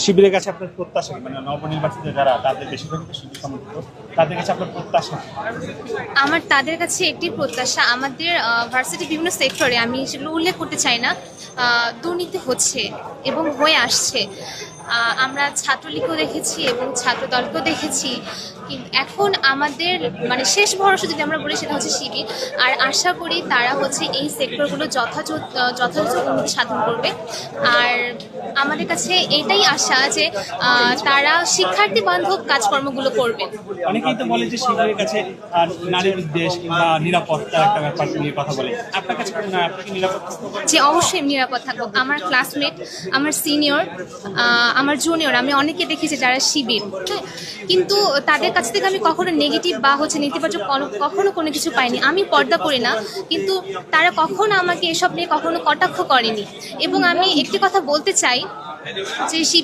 শিবিরের কাছে আপনার প্রত্যাশা কি? মানে নবনির্বাচিত যারা তাদের বেশিরভাগই তো শিবির সমর্থিত, তাদের কাছে আপনার প্রত্যাশা কি? আমার তাদের কাছে একটি প্রত্যাশা, আমাদের ভার্সিটির বিভিন্ন সেক্টরে, আমি সেগুলো উল্লেখ করতে চাই না, দুর্নীতি হচ্ছে এবং হয়ে আসছে। আমরা ছাত্রলীগও দেখেছি এবং ছাত্রদলকেও দেখেছি, কিন্তু এখন আমাদের মানে শেষ ভরসা যদি আমরা বলি সেটা হচ্ছে শিবির। আর আশা করি তারা হচ্ছে এই সেক্টরগুলো যথাযথ উন্নতি সাধন করবে। আর আমাদের কাছে এটাই আশা যে তারা শিক্ষার্থী বান্ধব কাজকর্মগুলো করবে। অনেকেই তো বলে যে শিবিরের কাছে নারী বিদ্বেষ কিংবা নিরাপত্তা একটা ব্যাপার নিয়ে কথা বলে। আপনার কাছে কোনো আপনার কি নিরাপত্তা? যে অবশ্যই নিরাপদ থাকবো। আমার ক্লাসমেট, আমার সিনিয়র, আমার জুনিয়র, আমি অনেকে দেখেছি যারা শিবির, হ্যাঁ, কিন্তু তাদের কাছ থেকে আমি কখনো নেগেটিভ বা হচ্ছে নেতিবাচক কখনো কোনো কিছু পাইনি। আমি পর্দা করি না, কিন্তু তারা কখনো আমাকে এসব নিয়ে কখনো কটাক্ষ করেনি। এবং আমি একটি কথা বলতে চাই যে শিবির